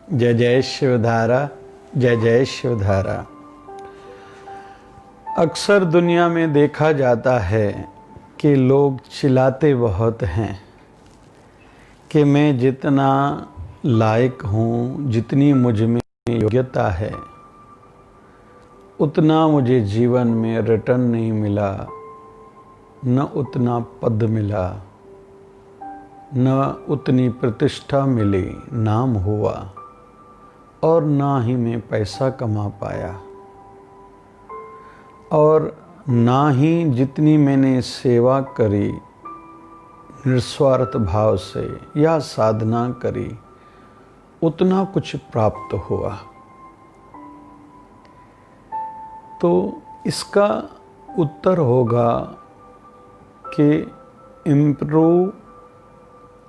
जय जय शिवधारा, जय जय शिवधारा। अक्सर दुनिया में देखा जाता है कि लोग चिल्लाते बहुत हैं कि मैं जितना लायक हूँ, जितनी मुझ में योग्यता है, उतना मुझे जीवन में रिटर्न नहीं मिला, न उतना पद मिला, न उतनी प्रतिष्ठा मिली, नाम हुआ, और ना ही मैं पैसा कमा पाया, और ना ही जितनी मैंने सेवा करी निस्वार्थ भाव से या साधना करी उतना कुछ प्राप्त हुआ। तो इसका उत्तर होगा कि improve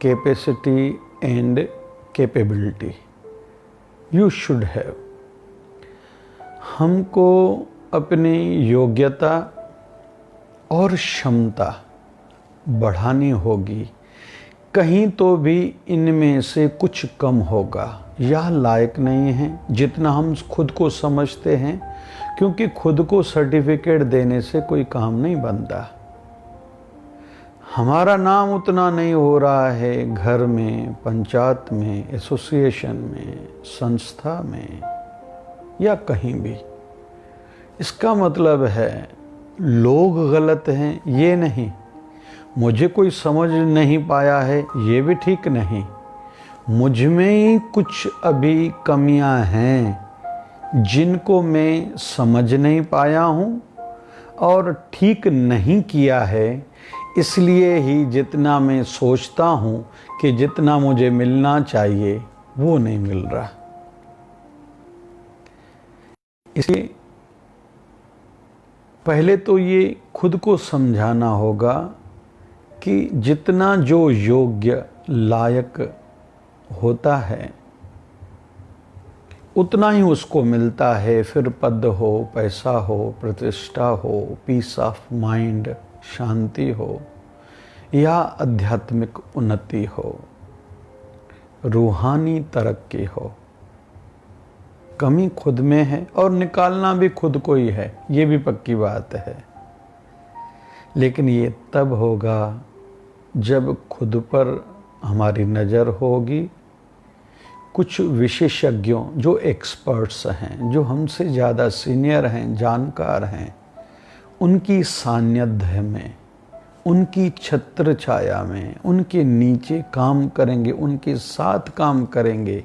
capacity and capability you should have. हमको अपनी योग्यता और क्षमता बढ़ानी होगी। कहीं तो भी इनमें से कुछ कम होगा या लायक नहीं है जितना हम खुद को समझते हैं, क्योंकि खुद को सर्टिफिकेट देने से कोई काम नहीं बनता। हमारा नाम उतना नहीं हो रहा है घर में, पंचायत में, एसोसिएशन में, संस्था में या कहीं भी। इसका मतलब है लोग गलत हैं ये नहीं, मुझे कोई समझ नहीं पाया है ये भी ठीक नहीं, मुझ में ही कुछ अभी कमियां हैं जिनको मैं समझ नहीं पाया हूँ और ठीक नहीं किया है। इसलिए ही जितना मैं सोचता हूँ कि जितना मुझे मिलना चाहिए वो नहीं मिल रहा। इसलिए पहले तो ये खुद को समझाना होगा कि जितना जो योग्य लायक होता है उतना ही उसको मिलता है। फिर पद हो, पैसा हो, प्रतिष्ठा हो, पीस ऑफ माइंड, शांति हो, या आध्यात्मिक उन्नति हो, रूहानी तरक्की हो। कमी खुद में है और निकालना भी खुद को ही है, ये भी पक्की बात है। लेकिन ये तब होगा जब खुद पर हमारी नज़र होगी। कुछ विशेषज्ञों, जो एक्सपर्ट्स हैं, जो हमसे ज़्यादा सीनियर हैं, जानकार हैं, उनकी सानिध्य में, उनकी छत्र छाया में, उनके नीचे काम करेंगे, उनके साथ काम करेंगे।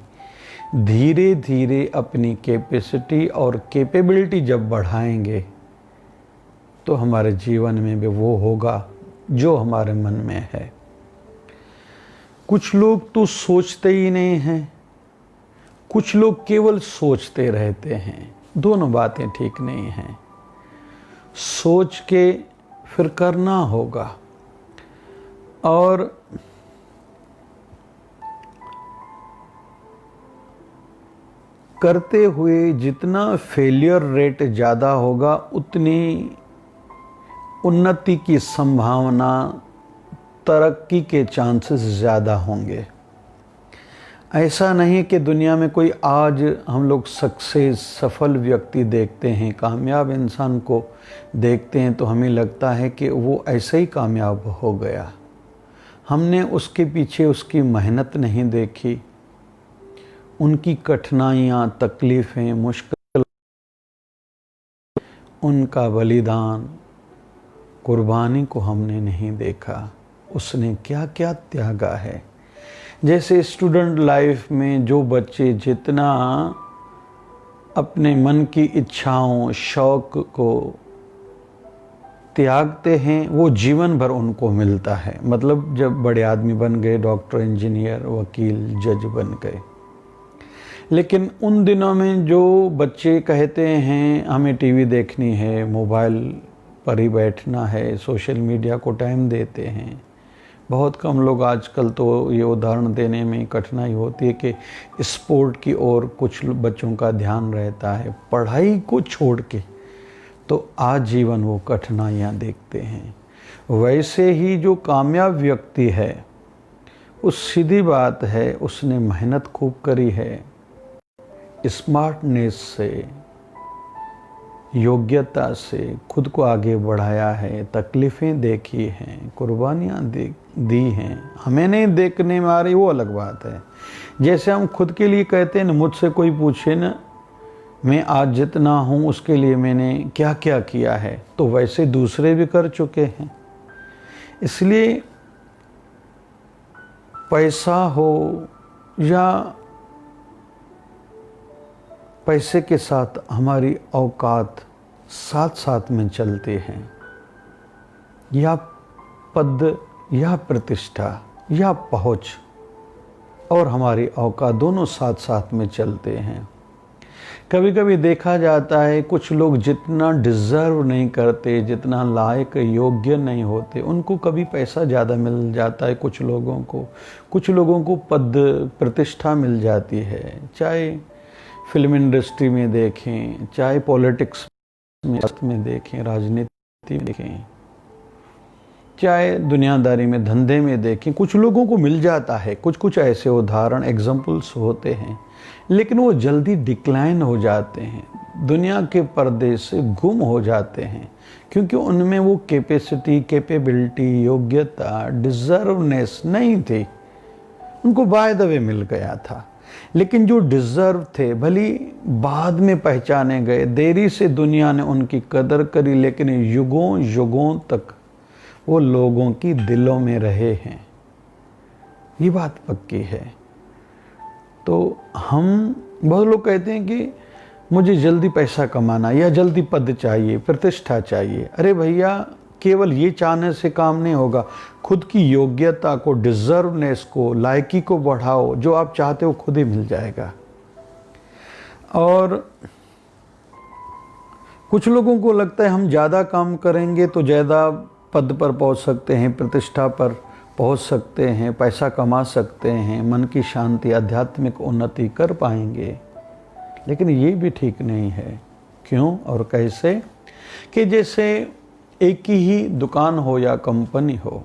धीरे धीरे अपनी कैपेसिटी और कैपेबिलिटी जब बढ़ाएंगे तो हमारे जीवन में भी वो होगा जो हमारे मन में है। कुछ लोग तो सोचते ही नहीं हैं, कुछ लोग केवल सोचते रहते हैं। दोनों बातें ठीक नहीं हैं। सोच के फिर करना होगा, और करते हुए जितना फेलियर रेट ज़्यादा होगा उतनी उन्नति की संभावना, तरक्की के चांसेस ज़्यादा होंगे। ऐसा नहीं कि दुनिया में कोई आज हम लोग सक्सेस, सफल व्यक्ति देखते हैं, कामयाब इंसान को देखते हैं तो हमें लगता है कि वो ऐसे ही कामयाब हो गया। हमने उसके पीछे उसकी मेहनत नहीं देखी, उनकी कठिनाइयाँ, तकलीफ़ें, मुश्किल, उनका बलिदान, कुर्बानी को हमने नहीं देखा। उसने क्या क्या त्यागा है। जैसे स्टूडेंट लाइफ में जो बच्चे जितना अपने मन की इच्छाओं, शौक को त्यागते हैं वो जीवन भर उनको मिलता है। मतलब जब बड़े आदमी बन गए, डॉक्टर, इंजीनियर, वकील, जज बन गए। लेकिन उन दिनों में जो बच्चे कहते हैं हमें टीवी देखनी है, मोबाइल पर ही बैठना है, सोशल मीडिया को टाइम देते हैं। बहुत कम लोग, आजकल तो ये उदाहरण देने में कठिनाई होती है कि स्पोर्ट की ओर कुछ बच्चों का ध्यान रहता है, पढ़ाई को छोड़ के तो आजीवन वो कठिनाइयाँ देखते हैं। वैसे ही जो कामयाब व्यक्ति है, उस सीधी बात है, उसने मेहनत खूब करी है, स्मार्टनेस से, योग्यता से खुद को आगे बढ़ाया है, तकलीफ़ें देखी हैं, कुर्बानियाँ दी हैं, हमें नहीं देखने में आ रही वो अलग बात है। जैसे हम खुद के लिए कहते हैं ना, मुझसे कोई पूछे ना मैं आज जितना हूँ उसके लिए मैंने क्या क्या किया है, तो वैसे दूसरे भी कर चुके हैं। इसलिए पैसा हो या पैसे के साथ हमारी औकात साथ साथ में चलते हैं, या पद या प्रतिष्ठा या पहुँच और हमारी औकात दोनों साथ साथ में चलते हैं। कभी कभी देखा जाता है कुछ लोग जितना डिज़र्व नहीं करते, जितना लायक योग्य नहीं होते, उनको कभी पैसा ज़्यादा मिल जाता है। कुछ लोगों को पद प्रतिष्ठा मिल जाती है, चाहे फिल्म इंडस्ट्री में देखें, चाहे पॉलिटिक्स में देखें, राजनीति में देखें, चाहे दुनियादारी में, धंधे में देखें, कुछ लोगों को मिल जाता है। कुछ ऐसे उदाहरण एग्जाम्पल्स होते हैं, लेकिन वो जल्दी डिक्लाइन हो जाते हैं, दुनिया के पर्दे से गुम हो जाते हैं, क्योंकि उनमें वो कैपेसिटी, कैपेबिलिटी, योग्यता, डिज़र्वनेस नहीं थी। उनको बाय द वे मिल गया था। लेकिन जो डिज़र्व थे भली बाद में पहचाने गए, देरी से दुनिया ने उनकी कदर करी, लेकिन युगों युगों तक वो लोगों की दिलों में रहे हैं। ये बात पक्की है। तो हम, बहुत लोग कहते हैं कि मुझे जल्दी पैसा कमाना या जल्दी पद चाहिए, प्रतिष्ठा चाहिए। अरे भैया, केवल ये चाहने से काम नहीं होगा। खुद की योग्यता को, डिज़र्वनेस को, लायकी को बढ़ाओ। जो आप चाहते हो खुद ही मिल जाएगा। और कुछ लोगों को लगता है हम ज़्यादा काम करेंगे तो ज़्यादा पद पर पहुंच सकते हैं, प्रतिष्ठा पर पहुंच सकते हैं, पैसा कमा सकते हैं, मन की शांति, आध्यात्मिक उन्नति कर पाएंगे। लेकिन ये भी ठीक नहीं है। क्यों और कैसे? कि जैसे एक ही दुकान हो या कंपनी हो,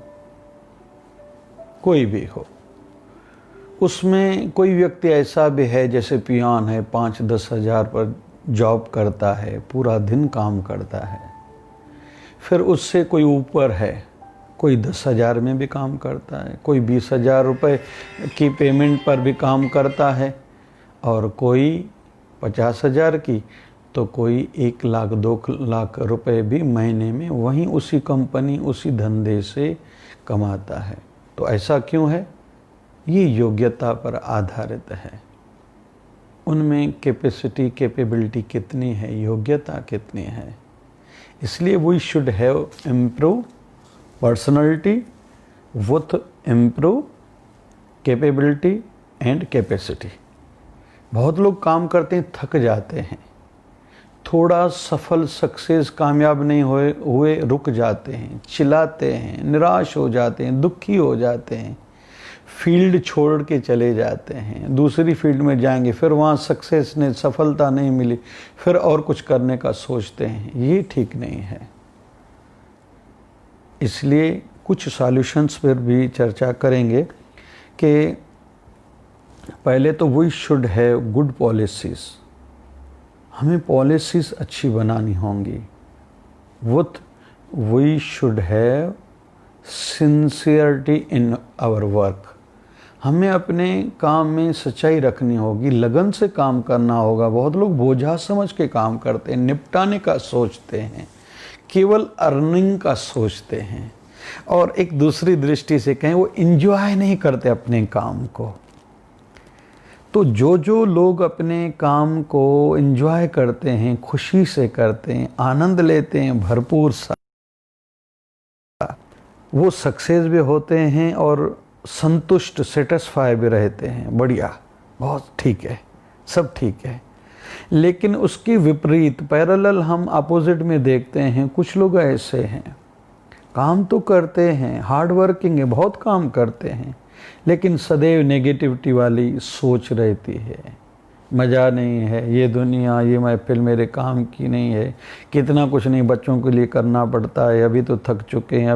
कोई भी हो, उसमें कोई व्यक्ति ऐसा भी है जैसे पियान है, 5-10 हज़ार पर जॉब करता है, पूरा दिन काम करता है। फिर उससे कोई ऊपर है, कोई 10,000 में भी काम करता है, कोई 20,000 रुपये की पेमेंट पर भी काम करता है, और कोई 50,000 की, तो कोई 1 लाख 2 लाख रुपए भी महीने में वहीं उसी कंपनी, उसी धंधे से कमाता है। तो ऐसा क्यों है? ये योग्यता पर आधारित है। उनमें कैपेसिटी, कैपेबिलिटी कितनी है, योग्यता कितनी है। इसलिए we should have improve personality with improve capability and capacity. बहुत लोग काम करते हैं, थक जाते हैं, थोड़ा सफल, सक्सेस, कामयाब नहीं हुए रुक जाते हैं, चिल्लाते हैं, निराश हो जाते हैं, दुखी हो जाते हैं, फील्ड छोड़ के चले जाते हैं, दूसरी फील्ड में जाएंगे, फिर वहाँ सक्सेस ने, सफलता नहीं मिली, फिर और कुछ करने का सोचते हैं। ये ठीक नहीं है। इसलिए कुछ सॉल्यूशंस पर भी चर्चा करेंगे कि पहले तो we should have good policies. हमें पॉलिसीज़ अच्छी बनानी होंगी। With we should have sincerity in our work. हमें अपने काम में सच्चाई रखनी होगी, लगन से काम करना होगा। बहुत लोग बोझा समझ के काम करते हैं, निपटाने का सोचते हैं, केवल अर्निंग का सोचते हैं, और एक दूसरी दृष्टि से कहें वो एंजॉय नहीं करते अपने काम को। तो जो लोग अपने काम को एंजॉय करते हैं, खुशी से करते हैं, आनंद लेते हैं भरपूर सा, वो सक्सेस भी होते हैं और संतुष्ट, सेटिस्फाई भी रहते हैं। बढ़िया, बहुत ठीक है, सब ठीक है। लेकिन उसकी विपरीत, पैरेलल, हम अपोजिट में देखते हैं। कुछ लोग ऐसे हैं, काम तो करते हैं, हार्ड वर्किंग है, बहुत काम करते हैं, लेकिन सदैव नेगेटिविटी वाली सोच रहती है। मज़ा नहीं है, ये दुनिया, ये महफिल मेरे काम की नहीं है, कितना कुछ नहीं बच्चों के लिए करना पड़ता है, अभी तो थक चुके हैं,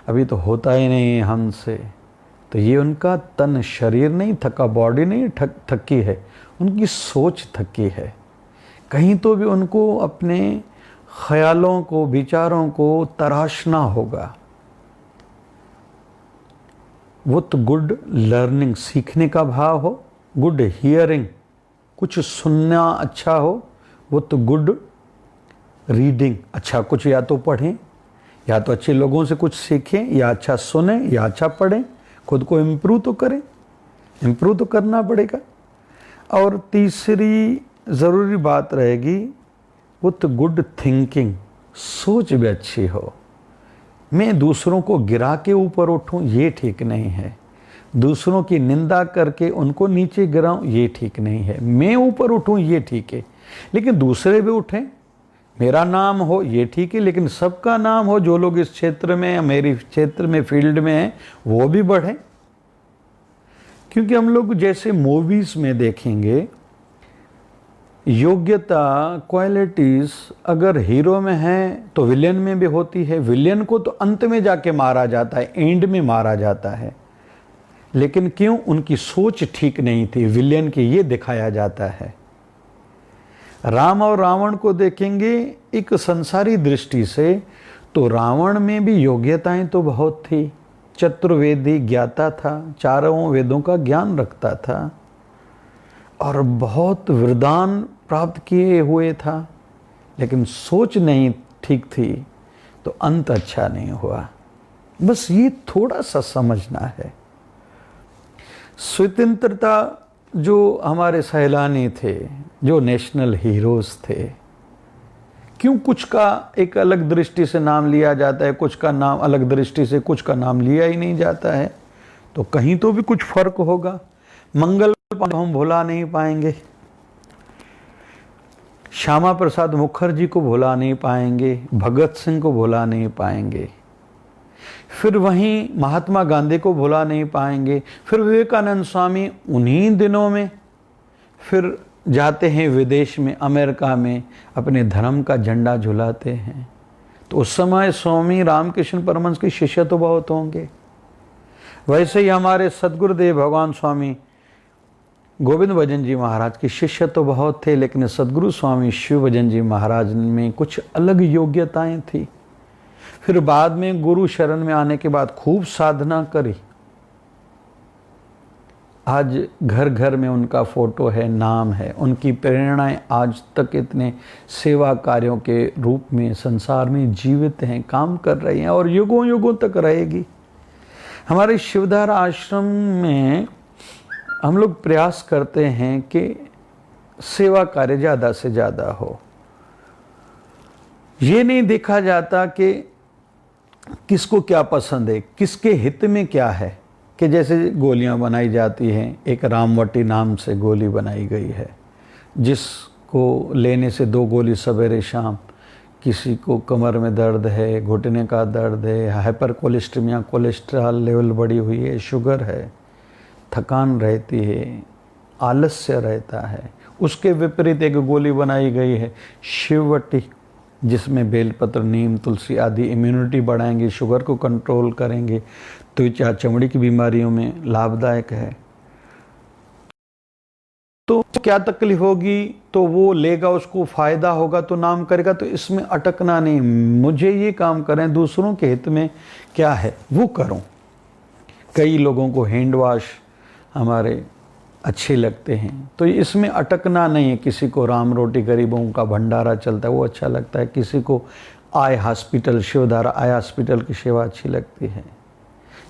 अभी तो होता ही नहीं है हमसे। तो ये उनका तन शरीर नहीं थका, बॉडी नहीं थकी है, उनकी सोच थकी है। कहीं तो भी उनको अपने ख्यालों को, विचारों को तराशना होगा। वो तो गुड लर्निंग, सीखने का भाव हो, गुड हियरिंग, कुछ सुनना अच्छा हो, वो तो गुड रीडिंग, अच्छा कुछ या तो पढ़ें, या तो अच्छे लोगों से कुछ सीखें, या अच्छा सुने, या अच्छा पढ़ें, खुद को इम्प्रूव तो करें, इम्प्रूव तो करना पड़ेगा। और तीसरी ज़रूरी बात रहेगी वो तो गुड थिंकिंग, सोच भी अच्छी हो। मैं दूसरों को गिरा के ऊपर उठूं ये ठीक नहीं है, दूसरों की निंदा करके उनको नीचे गिराऊं ये ठीक नहीं है। मैं ऊपर उठूं ये ठीक है, लेकिन दूसरे भी उठें, मेरा नाम हो ये ठीक है, लेकिन सबका नाम हो, जो लोग इस क्षेत्र में या मेरी क्षेत्र में फील्ड में हैं वो भी बढ़े। क्योंकि हम लोग जैसे मूवीज में देखेंगे, योग्यता, क्वालिटीज अगर हीरो में है तो विलेन में भी होती है। विलेन को तो अंत में जाके मारा जाता है, एंड में मारा जाता है, लेकिन क्यों? उनकी सोच ठीक नहीं थी, विलेन की ये दिखाया जाता है। राम और रावण को देखेंगे एक संसारी दृष्टि से, तो रावण में भी योग्यताएं तो बहुत थी, चतुर्वेदी ज्ञाता था, चारों वेदों का ज्ञान रखता था और बहुत वरदान प्राप्त किए हुए था, लेकिन सोच नहीं ठीक थी तो अंत अच्छा नहीं हुआ। बस ये थोड़ा सा समझना है। स्वतंत्रता जो हमारे सैलानी थे, जो नेशनल हीरोज थे, क्यों कुछ का एक अलग दृष्टि से नाम लिया जाता है, कुछ का नाम अलग दृष्टि से, कुछ का नाम लिया ही नहीं जाता है? तो कहीं तो भी कुछ फर्क होगा। मंगल पांडे हम भुला नहीं पाएंगे, श्यामा प्रसाद मुखर्जी को भुला नहीं पाएंगे, भगत सिंह को भुला नहीं पाएंगे, फिर वहीं महात्मा गांधी को भुला नहीं पाएंगे, फिर विवेकानंद स्वामी उन्हीं दिनों में फिर जाते हैं विदेश में, अमेरिका में अपने धर्म का झंडा झुलाते हैं। तो उस समय स्वामी रामकृष्ण परमहंस के शिष्य तो बहुत होंगे। वैसे ही हमारे सदगुरुदेव भगवान स्वामी गोविंद भजन जी महाराज के शिष्य तो बहुत थे, लेकिन सदगुरु स्वामी शिव भजन जी महाराज में कुछ अलग योग्यताएं थी। फिर बाद में गुरु शरण में आने के बाद खूब साधना करी। आज घर घर में उनका फोटो है, नाम है, उनकी प्रेरणाएं आज तक इतने सेवा कार्यों के रूप में संसार में जीवित हैं, काम कर रही हैं और युगों युगों तक रहेगी। हमारे शिवधारा आश्रम में हम लोग प्रयास करते हैं कि सेवा कार्य ज़्यादा से ज़्यादा हो। ये नहीं देखा जाता कि किसको क्या पसंद है, किसके हित में क्या है। कि जैसे गोलियां बनाई जाती हैं, एक रामवटी नाम से गोली बनाई गई है, जिसको लेने से 2 गोली सवेरे शाम, किसी को कमर में दर्द है, घुटने का दर्द है, हाइपर कोलेस्ट्रीमिया, कोलेस्ट्रॉल लेवल बढ़ी हुई है, शुगर है, थकान रहती है, आलस्य रहता है, उसके विपरीत एक गोली बनाई गई है शिववटी, जिसमें बेलपत्र, नीम, तुलसी आदि इम्यूनिटी बढ़ाएंगे, शुगर को कंट्रोल करेंगे, त्वचा चमड़ी की बीमारियों में लाभदायक है। तो क्या तकलीफ होगी तो वो लेगा, उसको फायदा होगा तो नाम करेगा। तो इसमें अटकना नहीं, मुझे ये काम करें, दूसरों के हित में क्या है वो करूं। कई लोगों को हैंड वॉश हमारे अच्छे लगते हैं, तो इसमें अटकना नहीं है। किसी को राम रोटी गरीबों का भंडारा चलता है वो अच्छा लगता है, किसी को आय हॉस्पिटल, शिवधारा आय हॉस्पिटल की सेवा अच्छी लगती है।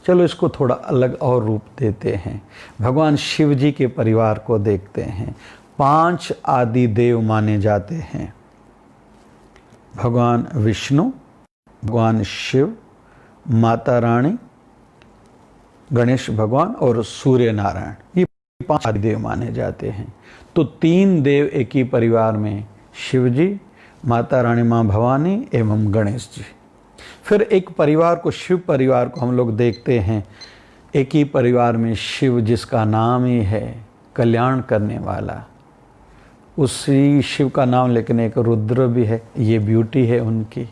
चलो इसको थोड़ा अलग और रूप देते हैं। भगवान शिव जी के परिवार को देखते हैं। 5 आदि देव माने जाते हैं, भगवान विष्णु, भगवान शिव, माता रानी, गणेश भगवान और सूर्य नारायण, ये 5 आदि देव माने जाते हैं। तो 3 देव एक ही परिवार में, शिव जी, माता रानी माँ भवानी एवं गणेश जी। फिर एक परिवार को, शिव परिवार को हम लोग देखते हैं, एक ही परिवार में शिव, जिसका नाम ही है कल्याण करने वाला, उसी शिव का नाम लेकिन एक रुद्र भी है, ये ब्यूटी है उनकी।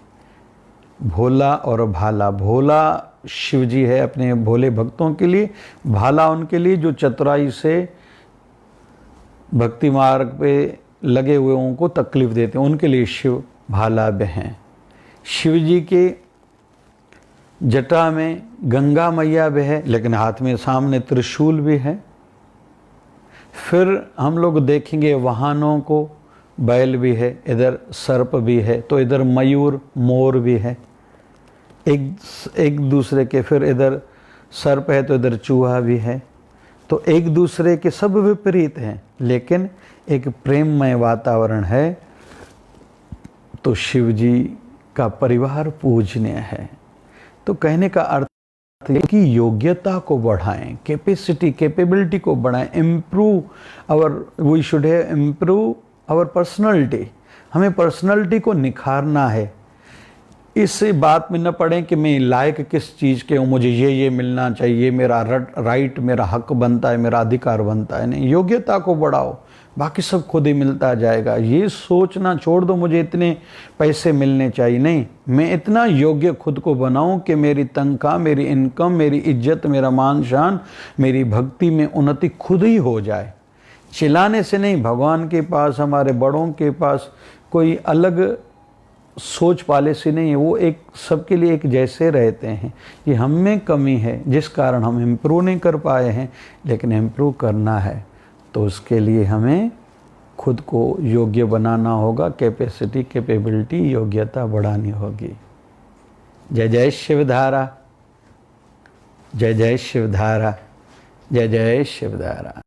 भोला और भाला, भोला शिव जी है अपने भोले भक्तों के लिए, भाला उनके लिए जो चतुराई से भक्ति मार्ग पे लगे हुए को तकलीफ देते हैं, उनके लिए शिव भाला भी हैं। शिव जी के जटा में गंगा मैया भी है, लेकिन हाथ में सामने त्रिशूल भी है। फिर हम लोग देखेंगे वाहनों को, बैल भी है, इधर सर्प भी है, तो इधर मयूर मोर भी है एक दूसरे के। फिर इधर सर्प है तो इधर चूहा भी है, तो एक दूसरे के सब विपरीत हैं, लेकिन एक प्रेममय वातावरण है। तो शिव जी का परिवार पूजनीय है। तो कहने का अर्थ है कि योग्यता को बढ़ाएं, कैपेबिलिटी को बढ़ाएं, we should have improve our personality. हमें पर्सनैलिटी को निखारना है। इस बात में न पड़े कि मैं लायक किस चीज़ के हूँ, मुझे ये मिलना चाहिए, मेरा राइट, मेरा हक बनता है, मेरा अधिकार बनता है। नहीं, योग्यता को बढ़ाओ, बाकी सब खुद ही मिलता जाएगा। ये सोचना छोड़ दो मुझे इतने पैसे मिलने चाहिए, नहीं, मैं इतना योग्य खुद को बनाऊं कि मेरी तनख्वाह, मेरी इनकम, मेरी इज्जत, मेरा मान शान, मेरी भक्ति में उन्नति खुद ही हो जाए। चिल्लाने से नहीं, भगवान के पास, हमारे बड़ों के पास कोई अलग सोच वाले से नहीं है, वो एक सबके लिए एक जैसे रहते हैं। ये हम में कमी है जिस कारण हम इम्प्रूव नहीं कर पाए हैं, लेकिन इम्प्रूव करना है तो उसके लिए हमें खुद को योग्य बनाना होगा, कैपेबिलिटी, योग्यता बढ़ानी होगी। जय जय शिवधारा, जय जय शिवधारा, जय जय शिवधारा।